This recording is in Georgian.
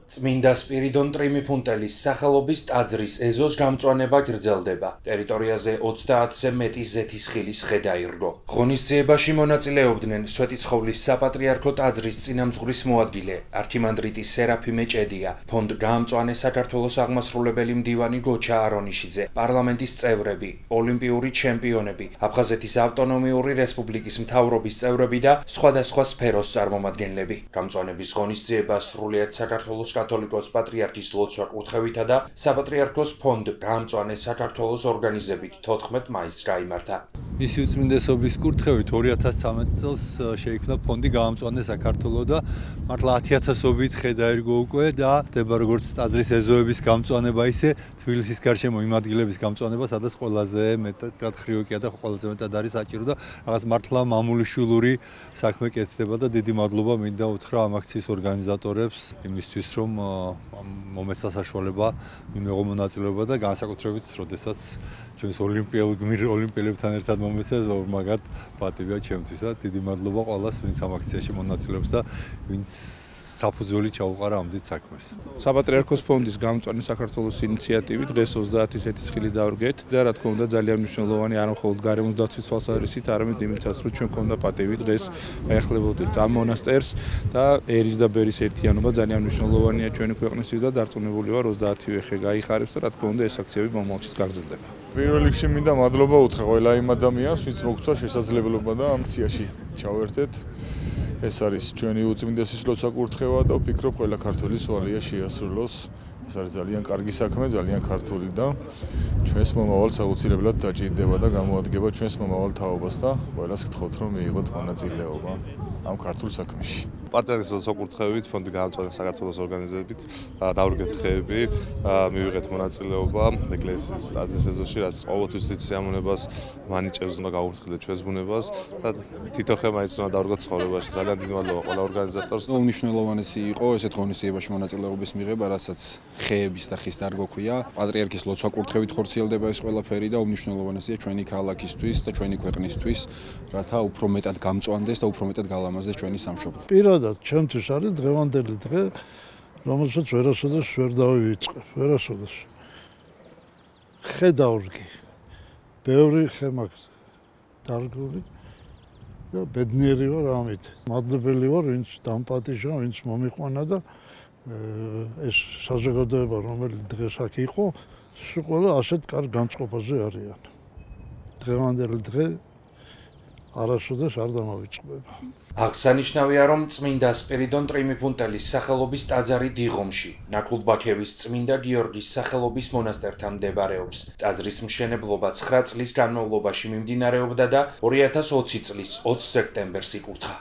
წმინდა სპირიდონ ტრიმიფუნტელის სახელობის ტაძრის ეზოს გამწვანება გრძელდება. ტერიტორიაზე 30-ზე მეტი ზეთისხილის ხე დაირგო. ღონისძიებაში მონაწილეობდნენ სვეტიცხოვლის საპატრიარქო ტაძრის წინამძღვრის მოადგილე არქიმანდრიტი სერაფიმე ჭედია, ფონდ გაამწვანე საქართველოს აღმასრულებელი მდივანი გოჩა არონიშიძე, პარლამენტის წევრები, ოლიმპიური ჩემპიონები, აფხაზეთის ავტონომიური რესპუბლიკის მთავრობის წევრები და სხვადასხვა სფეროს წარმომადგენლები. გამწვანების ღონისძიება სრულიად საქართველოს კათოლიკოს პატრიარქის ლოცვა კურთხევითა და საპატრიარქოს ფონდ გაამწვანე საქართველოს ორგანიზებით 14 მაისს გაიმართა. მისი უწმინდესობის კურთხევით 2013 წელს შეიქმნა ფონდი გაამწვანე საქართველოს და მართლა 10,000-ობით ხე დაირგო უკვე და ხდება როგორც ტაძრის ეზოების გამწვანება, ისე თბილისის გარშემო იმ ადგილების გამწვანება, სადაც ყველაზე მეტად ხრიოკია და ყველაზე მეტად არის საჭირო და რაღაც მართლა მამულიშვილური საქმე კეთდება და დიდი მადლობა მინდა უთხრა ამ აქციის ორგანიზატორებს იმისთვის, რომ მომეცდა საშუალება მიმეღო მონაწილეობა და განსაკუთრებით, როდესაც ჩვენს ოლიმპიელებთან ერთად მომეცეს, მაგათ პატივია ჩემთვის და დიდი მადლობა ყველას, ვინც ამ აქციაში მონაწილეობს და ვინც საფუძველი ჩაუყარა ამ დიდ საქმეს. საპატრიარქოს ფონდის გამწვანე საქართველოს ინიციატივით დღეს 30 ზეთისხილი დავრგეთ და რა თქმა უნდა ძალიან მნიშვნელოვანი არა მხოლოდ გარემოს დაცვის თვალსაზრისით, არამედ იმითაც, რომ ჩვენ გქონდა პატივი დღეს აეხლებოდით ამ მონასტერს და ერის და ბერის ერთიანობა ძალიან მნიშვნელოვანია ჩვენი ქვეყნისთვის და დარწმუნებული ვარ 30-ვე ხე გაიხარებს და რა თქმა უნდა ეს აქციები მომავალშიც გაგრძელდება. პირველ რიგში მინდა მადლობა უთხრა ყველა იმ ადამიანს, ვინც მოგცვა შესაძლებლობა და ამ აქციაში ჩავერთეთ. ეს არის ჩვენი უწმინდესის ლოცვა კურთხევა და ვფიქრობ ყველა ქართველის ვალია შეასრულოს. ეს არის ძალიან კარგი საქმე, ძალიან ქართული და ჩვენს მომავალს აუცილებლად დაჭირდება და გამოადგება ჩვენს მომავალ თაობას და ყველას გთხოვთ რომ მიიღოთ მონაწილეობა ამ ქართულ საქმეში. პატრიარქის ლოცვა კურთხევით ფონდი გაამწვანა საქართველოს ორგანიზებით, დავრგეთ ხეები, მივიღეთ მონაწილეობა ეკლესიის ტაძრის ეზოში, რაც ყოველთვის დიდ სიამოვნებას მანიჭებს და გაუხსნით ჩვენს ბუნებას და თითო ხე მაინც უნდა დავრგოთ ცხოვრებაში. ძალიან დიდი მადლობა ყველა ორგანიზატორს. უმნიშვნელოვანესი იყო ესეთ ღონისძიებაში მონაწილეობის მიღება, რასაც ხეების და ხის დარგვა ქვია. პატრიარქის ლოცვა კურთხევით ხორციელდება ეს ყველაფერი და უმნიშვნელოვანესია ჩვენი ქალაქისთვის და ჩვენი ქვეყნისთვის, რათა უფრო მეტად გამწვანდეს და უფრო მეტად გალამაზდეს ჩვენი სამშობლო. პირადად ჩემთვის არის დღევანდელი დღე, რომელსაც ვერასოდეს ვერ დავივიწყებ, ვერასოდეს. ხე დავრგი. ბევრი ხე მაქვს დარგული და ბედნიერი ვარ ამით. მადლობელი ვარ, ვინც დამპატიჟა, ვინც მომიყვანა და ეს საზოგადოება, რომელიც დღეს აქ იყო, ყველა ასეთ კარგ განწყობაზე არიან. დღევანდელი დღე არასოდეს არ დამავიწყდება. აღსანიშნავია, რომ წმინდა სპირიდონ ტრიმიფუნტელის სახელობის ტაძარი დიღომში, ნაკულბაქევის წმინდა გიორგის სახელობის მონასტერთან მდებარეობს. ტაძრის მშენებლობა 9 წლის განმავლობაში მიმდინარეობდა და 2020 წლის 20 სექტემბერს იკურთხა.